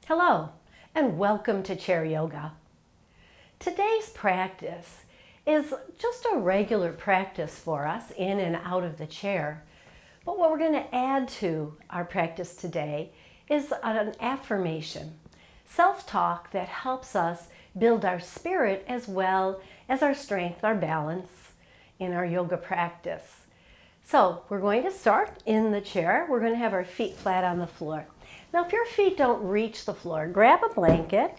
Hello, and welcome to Chair Yoga. Today's practice is just a regular practice for us in and out of the chair. But what we're going to add to our practice today is an affirmation, self-talk that helps us build our spirit as well as our strength, our balance in our yoga practice. So we're going to start in the chair. We're going to have our feet flat on the floor. Now, if your feet don't reach the floor, grab a blanket,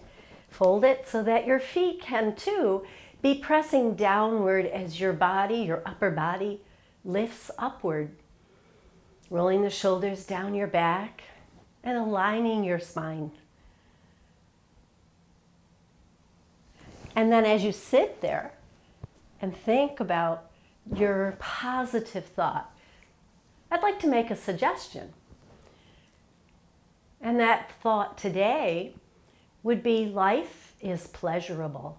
fold it so that your feet can too be pressing downward as your body, your upper body, lifts upward. Rolling the shoulders down your back and aligning your spine. And then as you sit there and think about your positive thought, I'd like to make a suggestion. And that thought today would be, life is pleasurable.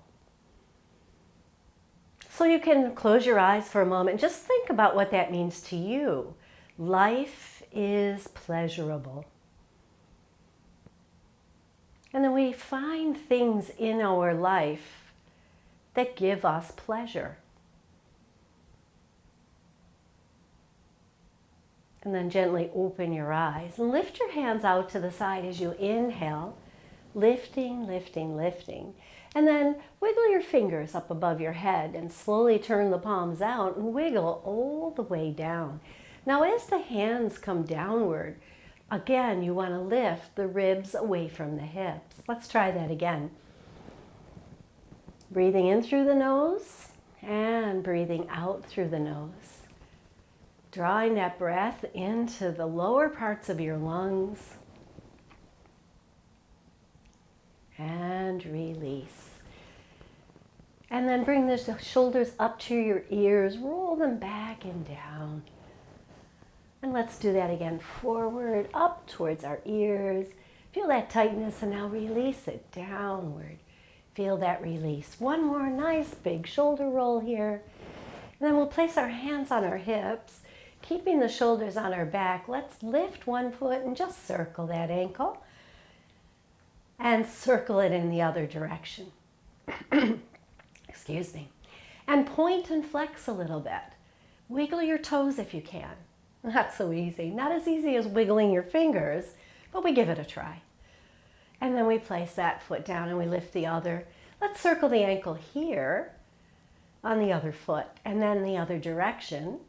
So you can close your eyes for a moment. Just think about what that means to you. Life is pleasurable. And then we find things in our life that give us pleasure. And then gently open your eyes and lift your hands out to the side as you inhale, lifting, lifting, lifting. And then wiggle your fingers up above your head and slowly turn the palms out and wiggle all the way down. Now as the hands come downward, again you want to lift the ribs away from the hips. Let's try that again. Breathing in through the nose and breathing out through the nose. Drawing that breath into the lower parts of your lungs. And release. And then bring the shoulders up to your ears. Roll them back and down. And let's do that again. Forward, up towards our ears. Feel that tightness and now release it downward. Feel that release. One more nice big shoulder roll here. And then we'll place our hands on our hips. Keeping the shoulders on our back, let's lift one foot and just circle that ankle. And circle it in the other direction. Excuse me. And point and flex a little bit. Wiggle your toes if you can. Not so easy. Not as easy as wiggling your fingers, but we give it a try. And then we place that foot down and we lift the other. Let's circle the ankle here on the other foot and then the other direction.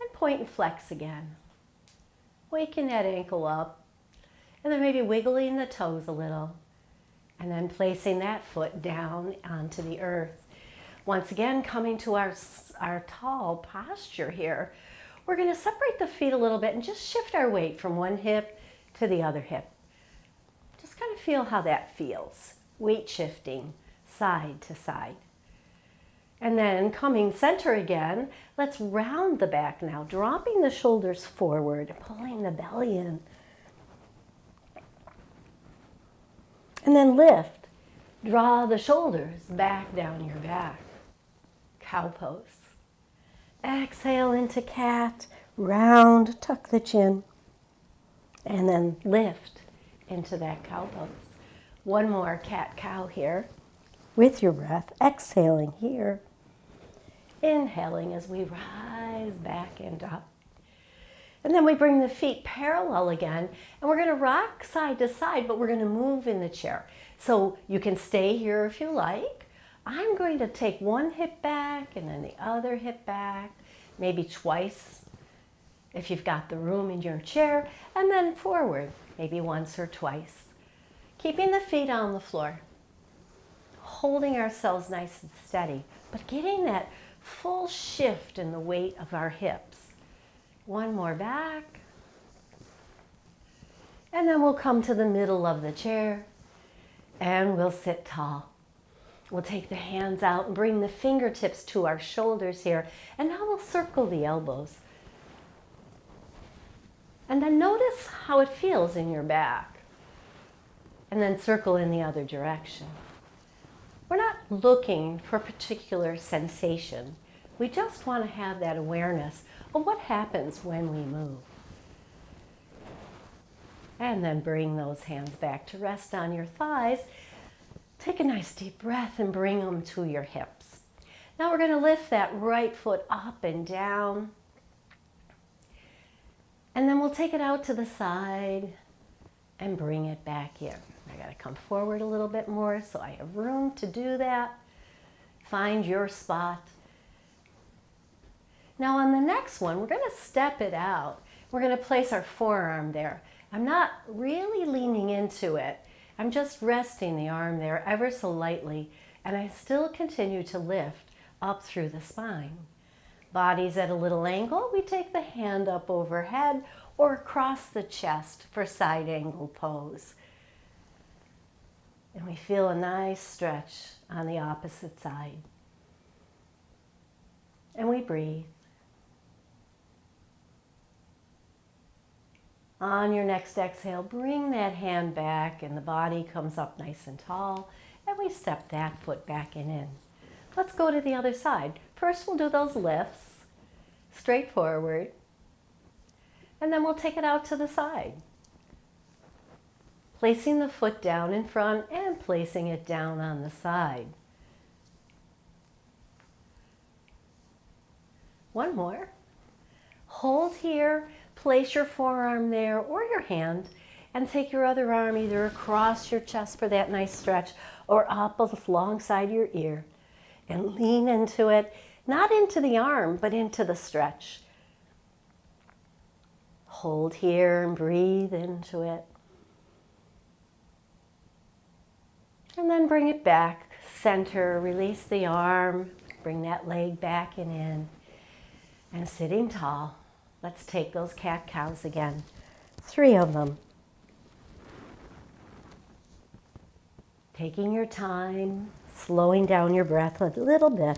And point and flex again. Waking that ankle up. And then maybe wiggling the toes a little. And then placing that foot down onto the earth. Once again, coming to our tall posture here. We're going to separate the feet a little bit and just shift our weight from one hip to the other hip. Just kind of feel how that feels. Weight shifting side to side. And then coming center again, let's round the back now, dropping the shoulders forward, pulling the belly in. And then lift. Draw the shoulders back down your back. Cow pose. Exhale into cat, round, tuck the chin. And then lift into that cow pose. One more cat-cow here with your breath. Exhaling here. Inhaling as we rise back and up. And then we bring the feet parallel again, and we're going to rock side to side, but we're going to move in the chair. So you can stay here if you like. I'm going to take one hip back and then the other hip back, maybe twice if you've got the room in your chair, and then forward, maybe once or twice. Keeping the feet on the floor, holding ourselves nice and steady, but getting that full shift in the weight of our hips. One more back. And then we'll come to the middle of the chair and we'll sit tall. We'll take the hands out and bring the fingertips to our shoulders here. And now we'll circle the elbows. And then notice how it feels in your back. And then circle in the other direction. We're not looking for a particular sensation. We just want to have that awareness of what happens when we move. And then bring those hands back to rest on your thighs. Take a nice deep breath and bring them to your hips. Now we're going to lift that right foot up and down. And then we'll take it out to the side and bring it back in. I got to come forward a little bit more so I have room to do that. Find your spot. Now on the next one, we're going to step it out. We're going to place our forearm there. I'm not really leaning into it. I'm just resting the arm there ever so lightly, and I still continue to lift up through the spine. Body's at a little angle. We take the hand up overhead or across the chest for side angle pose. And we feel a nice stretch on the opposite side. And we breathe. On your next exhale, bring that hand back and the body comes up nice and tall, and we step that foot back and in. Let's go to the other side. First we'll do those lifts, straight forward, and then we'll take it out to the side. Placing the foot down in front and placing it down on the side. One more. Hold here. Place your forearm there or your hand and take your other arm either across your chest for that nice stretch or up alongside your ear and lean into it, not into the arm, but into the stretch. Hold here and breathe into it. And then bring it back, center, release the arm, bring that leg back and in, and sitting tall. Let's take those cat-cows again. 3 of them. Taking your time, slowing down your breath a little bit.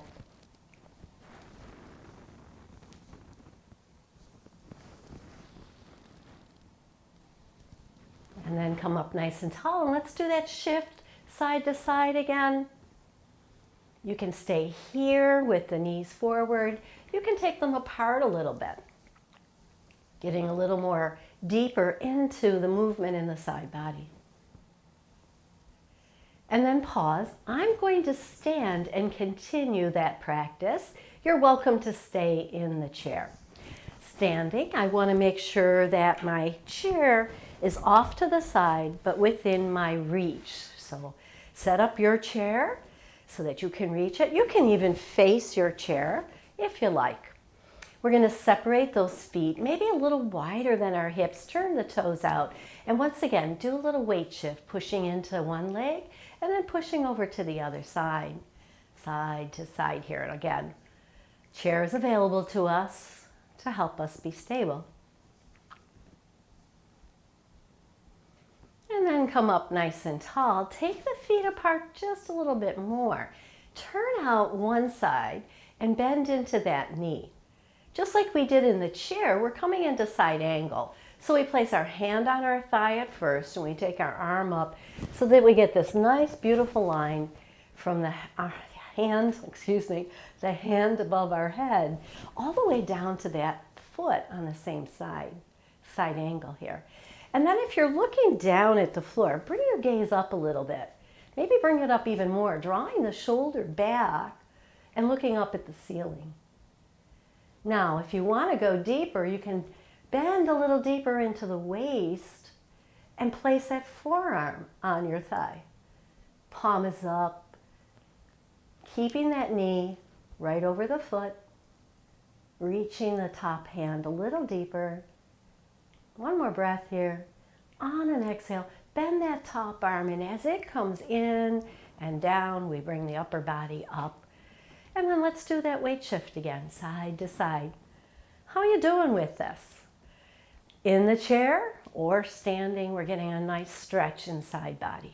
And then come up nice and tall, and let's do that shift side to side again. You can stay here with the knees forward. You can take them apart a little bit. Getting a little more deeper into the movement in the side body. And then pause. I'm going to stand and continue that practice. You're welcome to stay in the chair. Standing, I want to make sure that my chair is off to the side, but within my reach. So set up your chair so that you can reach it. You can even face your chair if you like. We're going to separate those feet, maybe a little wider than our hips. Turn the toes out. And once again, do a little weight shift, pushing into one leg and then pushing over to the other side. Side to side here. And again, chairs available to us to help us be stable. And then come up nice and tall. Take the feet apart just a little bit more. Turn out one side and bend into that knee. Just like we did in the chair, we're coming into side angle. So we place our hand on our thigh at first and we take our arm up so that we get this nice beautiful line from the hand above our head all the way down to that foot on the same side angle here. And then if you're looking down at the floor, bring your gaze up a little bit. Maybe bring it up even more, drawing the shoulder back and looking up at the ceiling. Now, if you want to go deeper, you can bend a little deeper into the waist and place that forearm on your thigh. Palm is up, keeping that knee right over the foot, reaching the top hand a little deeper. One more breath here. On an exhale, bend that top arm, and as it comes in and down, we bring the upper body up. And then let's do that weight shift again, side to side. How are you doing with this? In the chair or standing, we're getting a nice stretch in side body.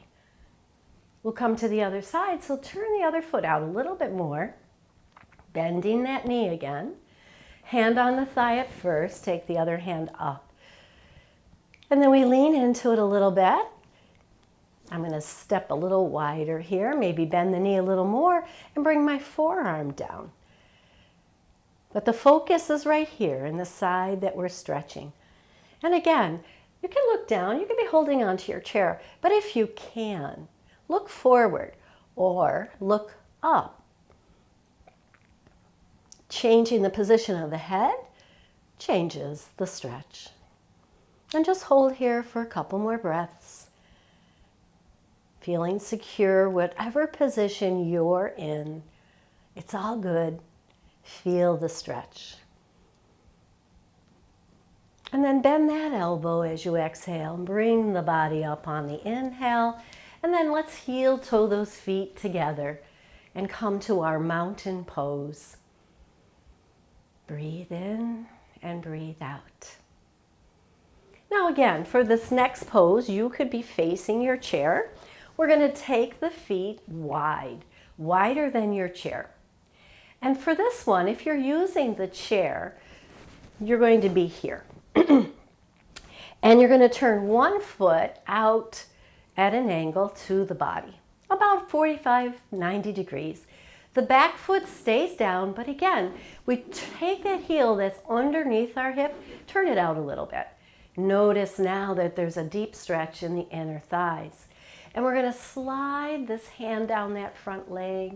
We'll come to the other side, so turn the other foot out a little bit more, bending that knee again. Hand on the thigh at first, take the other hand up. And then we lean into it a little bit. I'm going to step a little wider here, maybe bend the knee a little more and bring my forearm down. But the focus is right here in the side that we're stretching. And again, You can look down, you can be holding onto your chair, but if you can, look forward or look up. Changing the position of the head changes the stretch. And just hold here for a couple more breaths. Feeling secure, whatever position you're in, it's all good. Feel the stretch. And then bend that elbow as you exhale and bring the body up on the inhale. And then let's heel toe those feet together and come to our mountain pose. Breathe in and breathe out. Now again, for this next pose, you could be facing your chair. We're going to take the feet wide, wider than your chair. And for this one, if you're using the chair, you're going to be here. And you're going to turn one foot out at an angle to the body, about 45, 90 degrees. The back foot stays down, but again, we take that heel that's underneath our hip, turn it out a little bit. Notice now that there's a deep stretch in the inner thighs. And we're going to slide this hand down that front leg,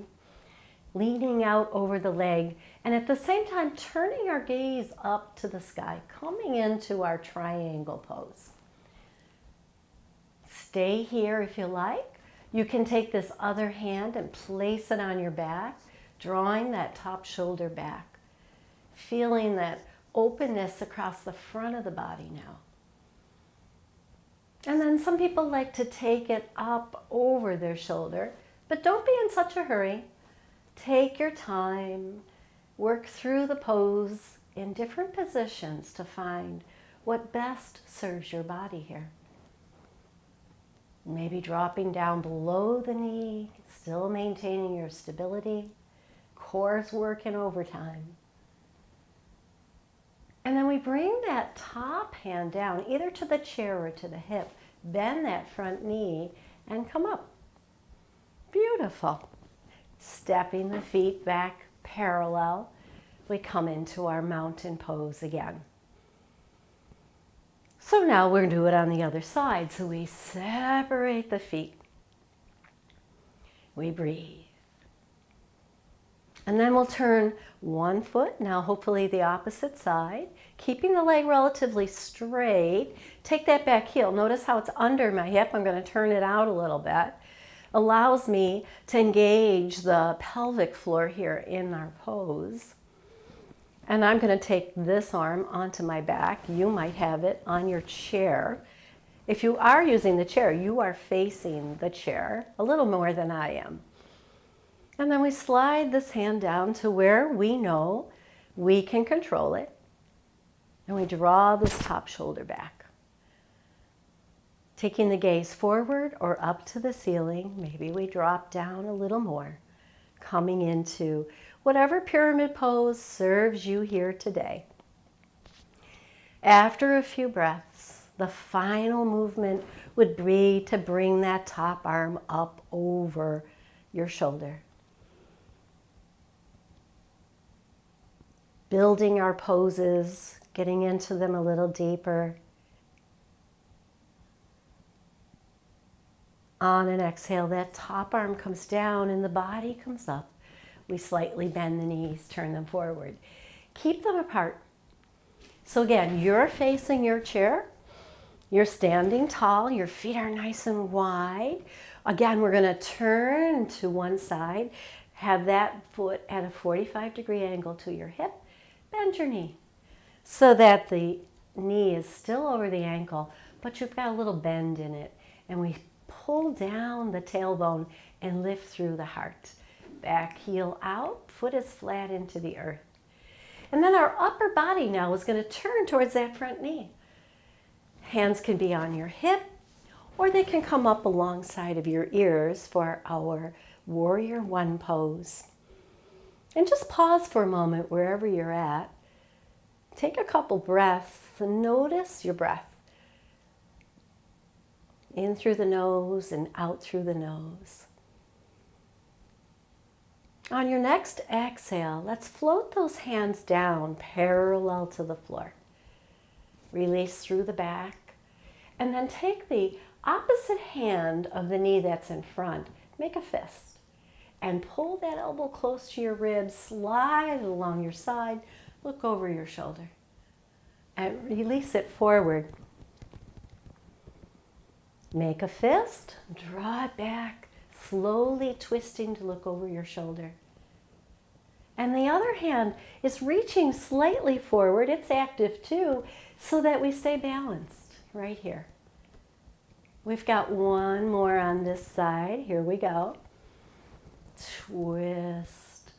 leaning out over the leg, and at the same time turning our gaze up to the sky, coming into our triangle pose. Stay here if you like. You can take this other hand and place it on your back, drawing that top shoulder back, feeling that openness across the front of the body now. And then some people like to take it up over their shoulder, but don't be in such a hurry. Take your time, work through the pose in different positions to find what best serves your body here. Maybe dropping down below the knee, still maintaining your stability. Core's working overtime. And then we bring that top hand down, either to the chair or to the hip. Bend that front knee and come up. Beautiful. Stepping the feet back parallel, we come into our mountain pose again. So now we're going to do it on the other side. So we separate the feet. We breathe. And then we'll turn one foot, now hopefully the opposite side, keeping the leg relatively straight. Take that back heel. Notice how it's under my hip. I'm going to turn it out a little bit. Allows me to engage the pelvic floor here in our pose. And I'm going to take this arm onto my back. You might have it on your chair. If you are using the chair, you are facing the chair a little more than I am. And then we slide this hand down to where we know we can control it. And we draw this top shoulder back. Taking the gaze forward or up to the ceiling, maybe we drop down a little more, coming into whatever pyramid pose serves you here today. After a few breaths, the final movement would be to bring that top arm up over your shoulder. Building our poses, getting into them a little deeper. On an exhale, that top arm comes down and the body comes up. We slightly bend the knees, turn them forward. Keep them apart. So again, you're facing your chair. You're standing tall. Your feet are nice and wide. Again, we're going to turn to one side. Have that foot at a 45-degree angle to your hip. Bend your knee so that the knee is still over the ankle, but you've got a little bend in it. And we pull down the tailbone and lift through the heart. Back heel out, foot is flat into the earth. And then our upper body now is going to turn towards that front knee. Hands can be on your hip, or they can come up alongside of your ears for our Warrior One pose. And just pause for a moment wherever you're at. Take a couple breaths and notice your breath. In through the nose and out through the nose. On your next exhale, let's float those hands down parallel to the floor. Release through the back. And then take the opposite hand of the knee that's in front, make a fist, and pull that elbow close to your ribs, slide it along your side, look over your shoulder, and release it forward. Make a fist, draw it back, slowly twisting to look over your shoulder. And the other hand is reaching slightly forward, it's active too, so that we stay balanced right here. We've got one more on this side, here we go. Twist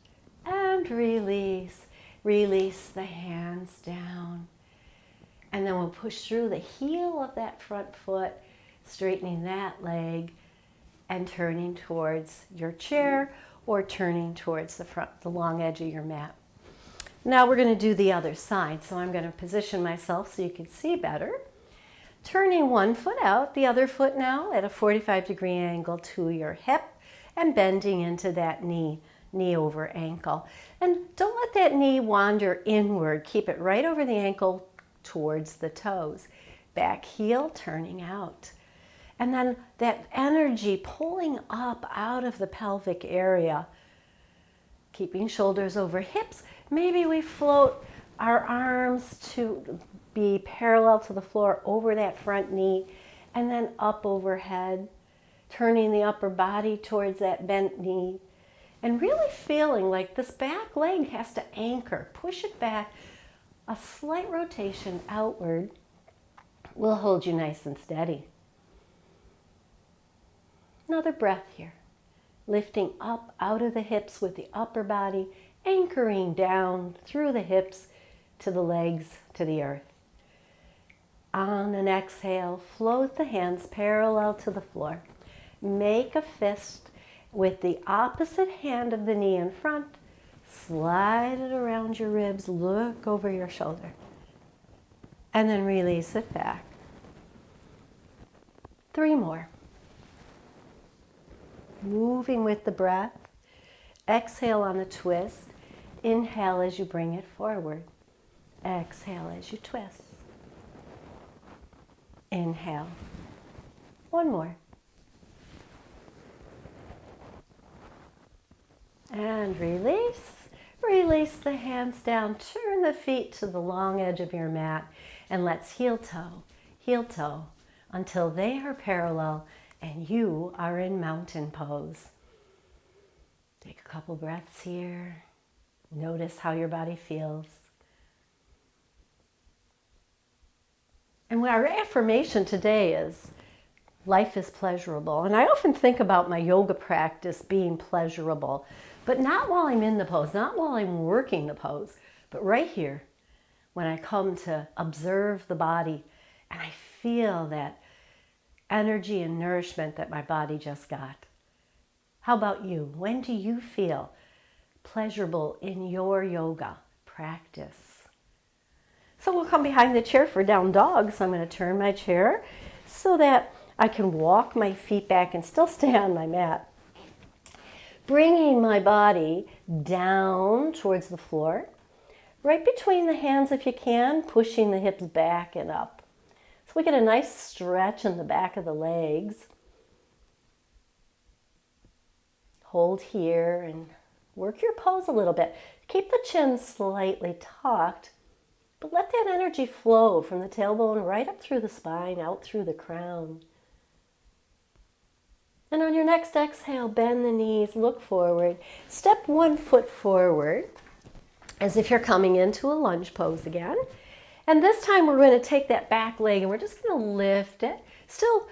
and release. Release the hands down. And then we'll push through the heel of that front foot, straightening that leg and turning towards your chair or turning towards the long edge of your mat. Now we're going to do the other side. So I'm going to position myself so you can see better. Turning one foot out, the other foot now at a 45-degree angle to your hip and bending into that knee over ankle. And don't let that knee wander inward. Keep it right over the ankle towards the toes. Back heel turning out. And then that energy pulling up out of the pelvic area. Keeping shoulders over hips. Maybe we float our arms to be parallel to the floor over that front knee and then up overhead, turning the upper body towards that bent knee and really feeling like this back leg has to anchor. Push it back, a slight rotation outward will hold you nice and steady. Another breath here, lifting up out of the hips with the upper body, anchoring down through the hips to the legs, to the earth. On an exhale, float the hands parallel to the floor. Make a fist with the opposite hand of the knee in front. Slide it around your ribs, look over your shoulder. And then release it back. 3 more. Moving with the breath. Exhale on a twist. Inhale as you bring it forward. Exhale as you twist. Inhale. 1 more. And release. Release the hands down. Turn the feet to the long edge of your mat. And let's heel toe, until they are parallel and you are in mountain pose. Take a couple breaths here. Notice how your body feels. And our affirmation today is, life is pleasurable. And I often think about my yoga practice being pleasurable, but not while I'm in the pose, not while I'm working the pose, but right here when I come to observe the body and I feel that energy and nourishment that my body just got. How about you? When do you feel pleasurable in your yoga practice? So we'll come behind the chair for down dog. So I'm going to turn my chair so that I can walk my feet back and still stay on my mat. Bringing my body down towards the floor, right between the hands if you can, pushing the hips back and up. So we get a nice stretch in the back of the legs. Hold here and work your pose a little bit. Keep the chin slightly tucked. But let that energy flow from the tailbone right up through the spine, out through the crown. And on your next exhale, bend the knees, look forward. Step 1 foot forward as if you're coming into a lunge pose again. And this time we're going to take that back leg and we're just going to lift it. Still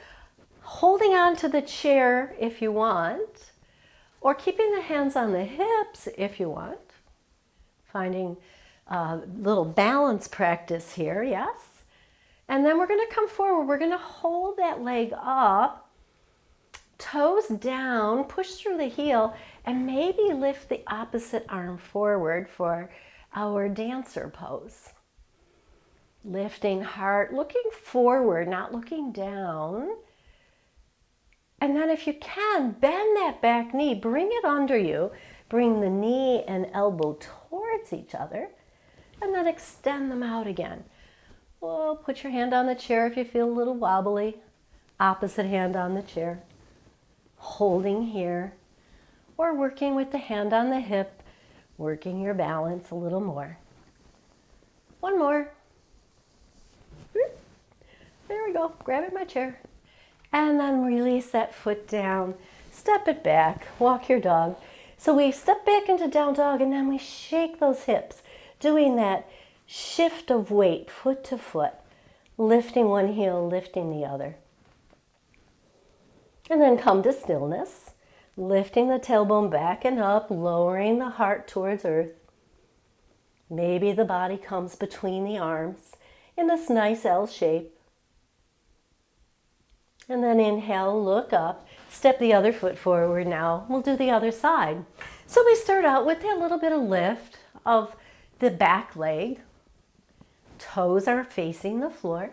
holding on to the chair if you want, or keeping the hands on the hips if you want. Finding a little balance practice here, yes. And then we're going to come forward. We're going to hold that leg up, toes down, push through the heel, and maybe lift the opposite arm forward for our dancer pose. Lifting heart, looking forward, not looking down. And then if you can, bend that back knee, bring it under you, bring the knee and elbow towards each other, and then extend them out again. Oh, put your hand on the chair if you feel a little wobbly. Opposite hand on the chair. Holding here. Or working with the hand on the hip, working your balance a little more. One more. There we go. Grab it my chair. And then release that foot down. Step it back. Walk your dog. So we step back into down dog and then we shake those hips, doing that shift of weight, foot to foot, lifting one heel, lifting the other. And then come to stillness, lifting the tailbone back and up, lowering the heart towards earth. Maybe the body comes between the arms in this nice L shape. And then inhale, look up, step the other foot forward now. We'll do the other side. So we start out with a little bit of lift of the back leg. Toes are facing the floor.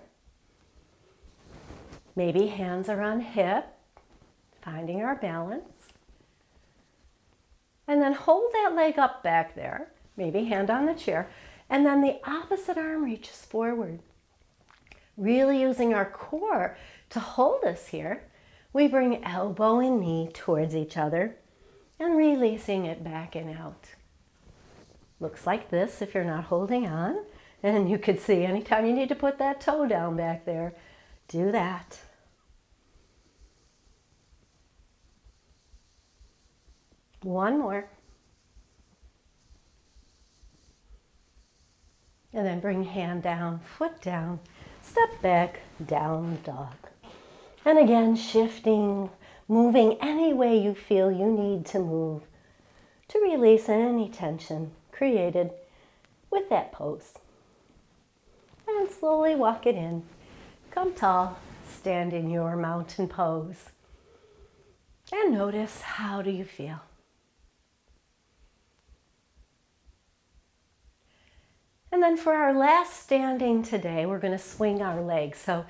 Maybe hands are on hip, finding our balance. And then hold that leg up back there, maybe hand on the chair, and then the opposite arm reaches forward. Really using our core to hold us here. We bring elbow and knee towards each other and releasing it back and out. Looks like this if you're not holding on. And you can see anytime you need to put that toe down back there, do that. One more. And then bring hand down, foot down, step back, down dog. And again, shifting, moving any way you feel you need to move to release any tension created with that pose. And slowly walk it in. Come tall, stand in your mountain pose. And notice, how do you feel? And then for our last standing today, we're going to swing our legs. So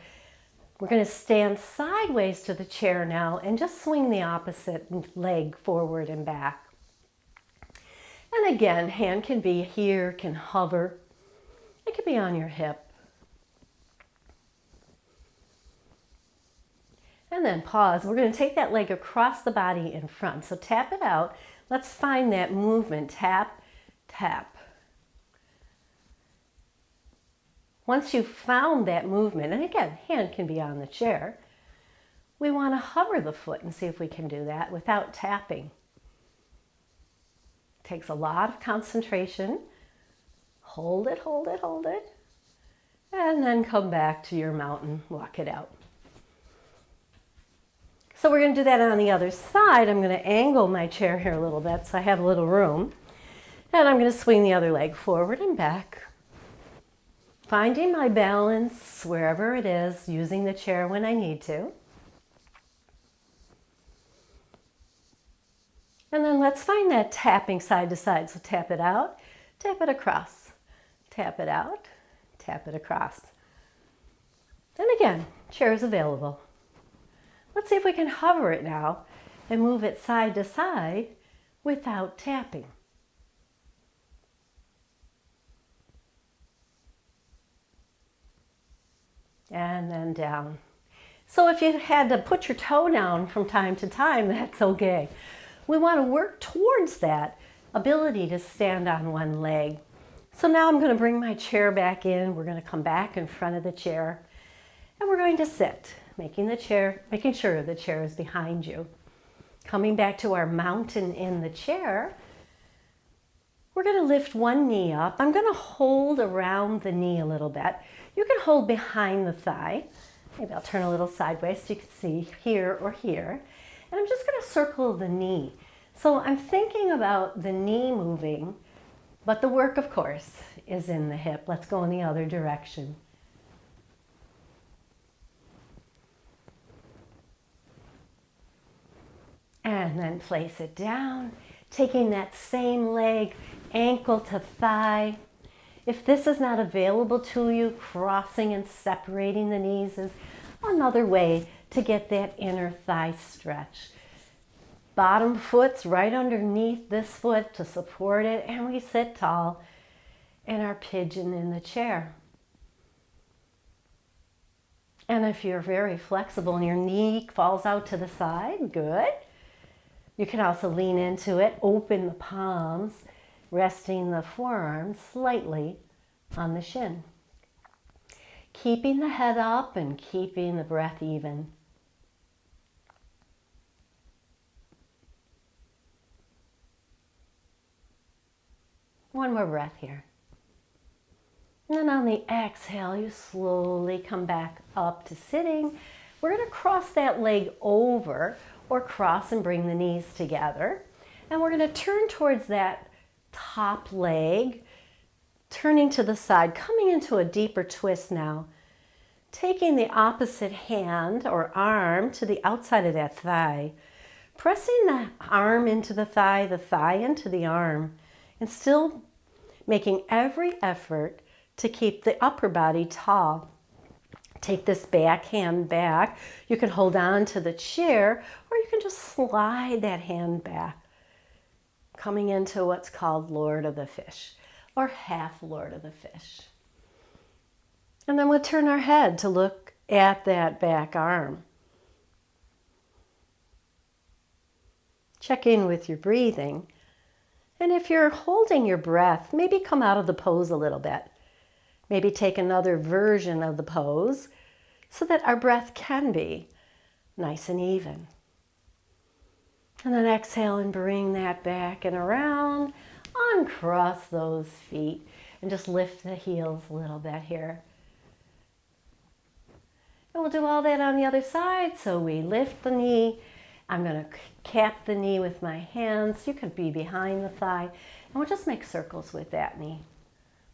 we're going to stand sideways to the chair now and just swing the opposite leg forward and back. And again, hand can be here, can hover. It could be on your hip. And then pause. We're going to take that leg across the body in front. So tap it out. Let's find that movement. Tap, tap. Once you've found that movement, and again, hand can be on the chair, we want to hover the foot and see if we can do that without tapping. It takes a lot of concentration. Hold it, hold it, hold it. And then come back to your mountain, walk it out. So we're going to do that on the other side. I'm going to angle my chair here a little bit so I have a little room. And I'm going to swing the other leg forward and back. Finding my balance wherever it is, using the chair when I need to. And then let's find that tapping side to side. So tap it out, tap it across. Tap it out, tap it across. And again, chair is available. Let's see if we can hover it now and move it side to side without tapping. And then down. So if you had to put your toe down from time to time, that's okay. We want to work towards that ability to stand on one leg. So now I'm going to bring my chair back in. We're going to come back in front of the chair and we're going to sit, making sure the chair is behind you. Coming back to our mountain in the chair, we're going to lift one knee up. I'm going to hold around the knee a little bit. You can hold behind the thigh. Maybe I'll turn a little sideways so you can see here or here. And I'm just going to circle the knee. So I'm thinking about the knee moving, but the work, of course, is in the hip. Let's go in the other direction. And then place it down, taking that same leg, ankle to thigh. If this is not available to you, crossing and separating the knees is another way to get that inner thigh stretch. Bottom foot's right underneath this foot to support it, and we sit tall in our pigeon in the chair. And if you're very flexible and your knee falls out to the side, good. You can also lean into it, open the palms, resting the forearms slightly on the shin. Keeping the head up and keeping the breath even. One more breath here. And then on the exhale, you slowly come back up to sitting. We're going to cross that leg over, or cross and bring the knees together. And we're going to turn towards that top leg, turning to the side, coming into a deeper twist now. Taking the opposite hand or arm to the outside of that thigh. Pressing the arm into the thigh into the arm, and still making every effort to keep the upper body tall. Take this back hand back. You can hold on to the chair, or you can just slide that hand back, coming into what's called Lord of the Fish, or half Lord of the Fish. And then we'll turn our head to look at that back arm. Check in with your breathing. And if you're holding your breath, maybe come out of the pose a little bit. Maybe take another version of the pose so that our breath can be nice and even. And then exhale and bring that back and around. Uncross those feet and just lift the heels a little bit here. And we'll do all that on the other side. So we lift the knee. I'm going to cap the knee with my hands. You could be behind the thigh. And we'll just make circles with that knee.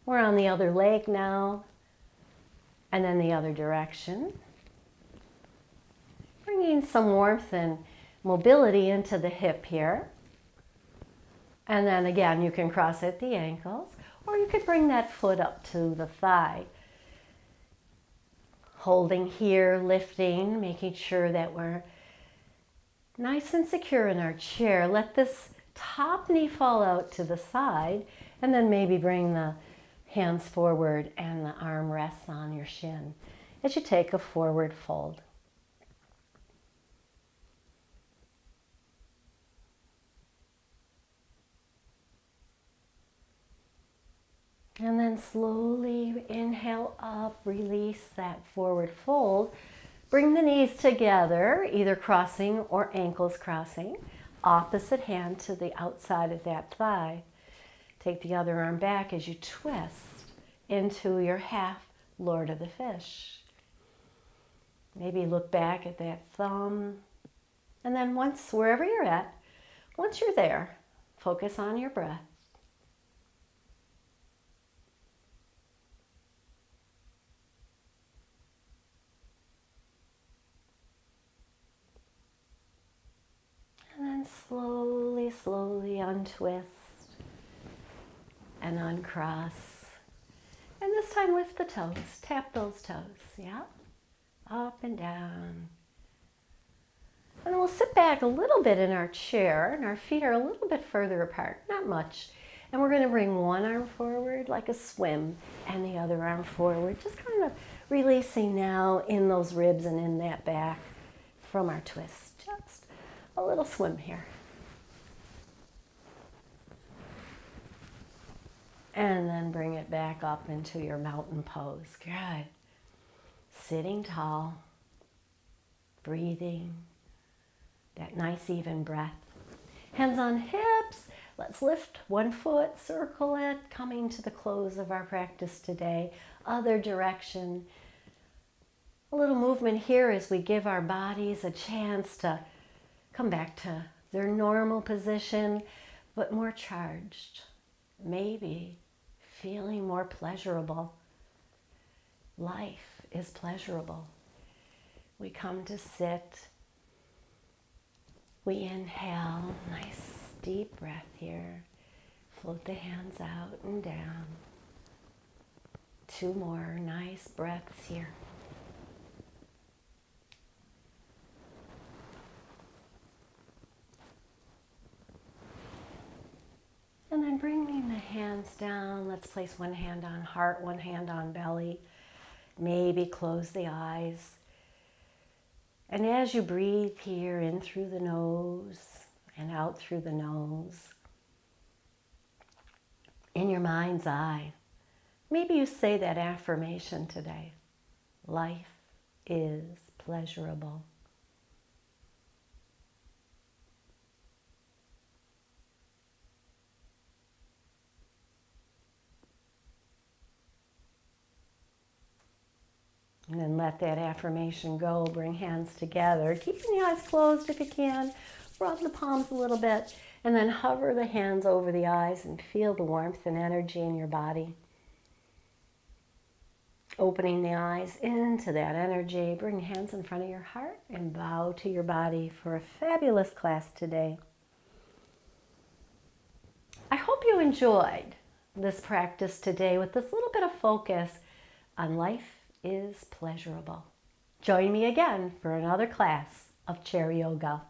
We're on the other leg now. And then the other direction. Bringing some warmth and mobility into the hip here. And then again, you can cross at the ankles. Or you could bring that foot up to the thigh. Holding here, lifting, making sure that we're nice and secure in our chair. Let this top knee fall out to the side, and then maybe bring the hands forward and the arm rests on your shin as you take a forward fold. And then slowly inhale up, release that forward fold. Bring the knees together, either crossing or ankles crossing. Opposite hand to the outside of that thigh. Take the other arm back as you twist into your half Lord of the Fish. Maybe look back at that thumb. And then wherever you're at, once you're there, focus on your breath. And then slowly untwist and uncross. And this time lift the toes, tap those toes, yeah? Up and down. And then we'll sit back a little bit in our chair, and our feet are a little bit further apart, not much. And we're going to bring one arm forward like a swim and the other arm forward, just kind of releasing now in those ribs and in that back from our twist. Just a little swim here. And then bring it back up into your mountain pose. Good. Sitting tall, breathing, that nice even breath. Hands on hips. Let's lift one foot, circle it, coming to the close of our practice today. Other direction. A little movement here as we give our bodies a chance to come back to their normal position, but more charged. Maybe feeling more pleasurable. Life is pleasurable. We come to sit. We inhale, nice deep breath here. Float the hands out and down. 2 more nice breaths here. And then bringing the hands down, let's place one hand on heart, one hand on belly. Maybe close the eyes. And as you breathe here in through the nose and out through the nose, in your mind's eye, maybe you say that affirmation today. Life is pleasurable. And then let that affirmation go. Bring hands together. Keeping the eyes closed if you can. Rub the palms a little bit. And then hover the hands over the eyes and feel the warmth and energy in your body. Opening the eyes into that energy. Bring hands in front of your heart and bow to your body for a fabulous class today. I hope you enjoyed this practice today with this little bit of focus on life is pleasurable. Join me again for another class of chair yoga.